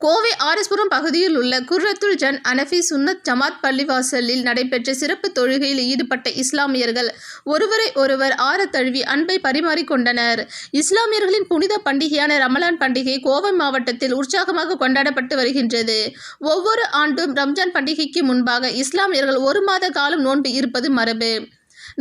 கோவை ஆர்எஸ்புரம் பகுதியில் உள்ள குர்ரத்துல் ஜன் அனஃபி சுன்னத் ஜமாத் பள்ளிவாசலில் நடைபெற்ற சிறப்பு தொழுகையில் ஈடுபட்ட இஸ்லாமியர்கள் ஒருவரை ஒருவர் ஆற தழுவி அன்பை பரிமாறிக்கொண்டனர். இஸ்லாமியர்களின் புனித பண்டிகையான ரமலான் பண்டிகை கோவை மாவட்டத்தில் உற்சாகமாக கொண்டாடப்பட்டு வருகின்றது. ஒவ்வொரு ஆண்டும் ரம்ஜான் பண்டிகைக்கு முன்பாக இஸ்லாமியர்கள் 1 மாத காலம் நோன்பு இருப்பது மரபு.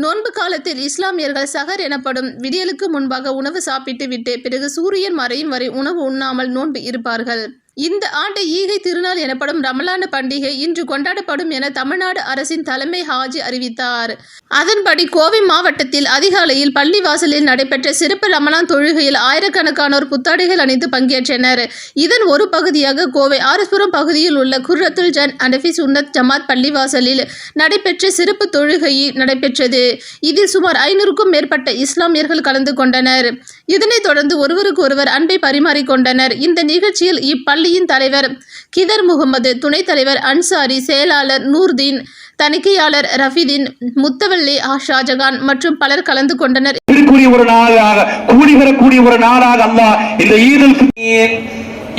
நோன்பு காலத்தில் இஸ்லாமியர்கள் சஹர் எனப்படும் விடியலுக்கு முன்பாக உணவு சாப்பிட்டு விட்டு பிறகு சூரியன் மறையும் வரை உணவு உண்ணாமல் நோன்பு இருப்பார்கள். இந்த ஆண்டு ஈகை திருநாள் எனப்படும் ரமலான் பண்டிகை இன்று கொண்டாடப்படும் என தமிழ்நாடு அரசின் தலைமை ஹாஜி அறிவித்தார். அதன்படி கோவை மாவட்டத்தில் அதிகாலையில் பள்ளிவாசலில் நடைபெற்ற சிறப்பு ரமலான் தொழுகையில் ஆயிரக்கணக்கானோர் புத்தாடைகள் அணிந்து பங்கேற்றனர். இதன் ஒரு பகுதியாக கோவை ஆர்எஸ்புரம் பகுதியில் உள்ள குர்ரத்துல் ஜன் அனஃபி சுன்னத் ஜமாத் பள்ளிவாசலில் நடைபெற்ற சிறப்பு தொழுகை நடைபெற்றது. இதில் சுமார் 500க்கும் மேற்பட்ட இஸ்லாமியர்கள் கலந்து கொண்டனர். இதனைத் தொடர்ந்து ஒருவருக்கு ஒருவர் அன்பை பரிமாறிக்கொண்டனர். இந்த நிகழ்ச்சியில் இப்பள்ளியின் தலைவர் கிதர் முகமது, துணைத் தலைவர் அன்சாரி, செயலாளர் நூர்தீன், தணிக்கையாளர் ரஃபீதீன், முத்தவல்லி ஷாஜகான் மற்றும் பலர் கலந்து கொண்டனர். கூடி ஒரு நாளாக அல்லாஹ் இந்த ஈதுல் ஃபித்ர்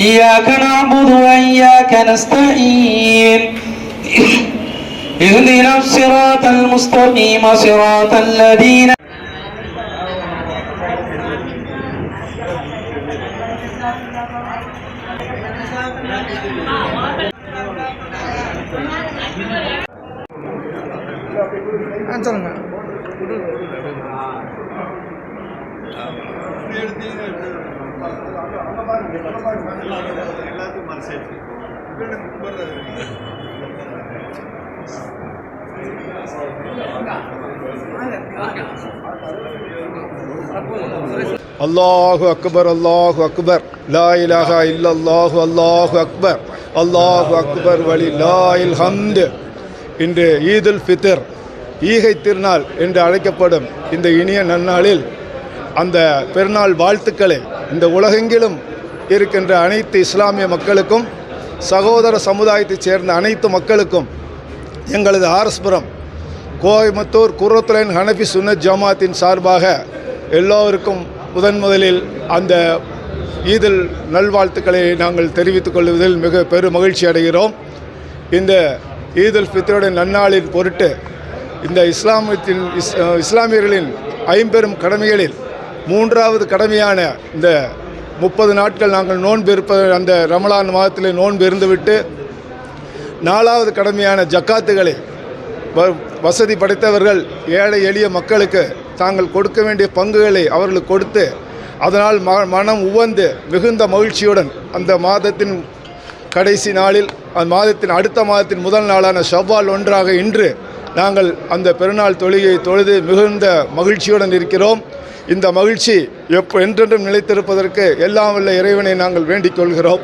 இய்யாக நஅபுது வ இய்யாக நஸ்தஈன் இஹ்தினஸ் ஸிராத்தல் முஸ்தகீம் ஸிராத்தல் லதீன சொல்லுங்க. அல்லாஹு அக்பர், அல்லாஹு அக்பர், லா இலாஹா இல்லல்லாஹு, அல்லாஹு அக்பர், அல்லாஹு அக்பர் வலில்லாஹில் ஹம்து. இன்று ஈதுல் ஃபித்ர் ஈகை திருநாள் என்று அழைக்கப்படும் இந்த இனிய நன்னாளில் அந்த பெருநாள் வாழ்த்துக்களை இந்த உலகெங்கிலும் இருக்கின்ற அனைத்து இஸ்லாமிய மக்களுக்கும், சகோதர சமுதாயத்தைச் சேர்ந்த அனைத்து மக்களுக்கும் எங்களது ஆர்எஸ்புரம் கோயம்புத்தூர் குர்ரத்துல் ஹனஃபி சுன்னத் ஜமாத்தின் சார்பாக எல்லோருக்கும் முதலில் அந்த ஈதுல் நல்வாழ்த்துக்களை நாங்கள் தெரிவித்துக் கொள்வதில் மிக பெரும் மகிழ்ச்சி அடைகிறோம். இந்த ஈதுல் ஃபித்ருடைய நன்னாளின் பொருட்டு இந்த இஸ்லாமியர்களின் 5 கடமைகளில் 3வது கடமையான இந்த 30 நாட்கள் நாங்கள் நோன்பு இருப்பது, அந்த ரமலான் மாதத்தில் நோன்பு இருந்துவிட்டு 4வது கடமையான ஜக்காத்துகளை வசதி படைத்தவர்கள் ஏழை எளிய மக்களுக்கு தாங்கள் கொடுக்க வேண்டிய பங்குகளை அவர்களுக்கு கொடுத்து அதனால் மனம் உவந்து மிகுந்த மகிழ்ச்சியுடன் அந்த மாதத்தின் கடைசி நாளில் அடுத்த மாதத்தின் முதல் நாளான ஷவ்வால் 1ஆக இன்று நாங்கள் அந்த பெருநாள் தொழுகையை தொழுது மிகுந்த மகிழ்ச்சியுடன் இருக்கிறோம். இந்த மகிழ்ச்சி என்றென்றும் நிலைத்திருப்பதற்கு எல்லாம் வல்ல இறைவனை நாங்கள் வேண்டிக் கொள்கிறோம்.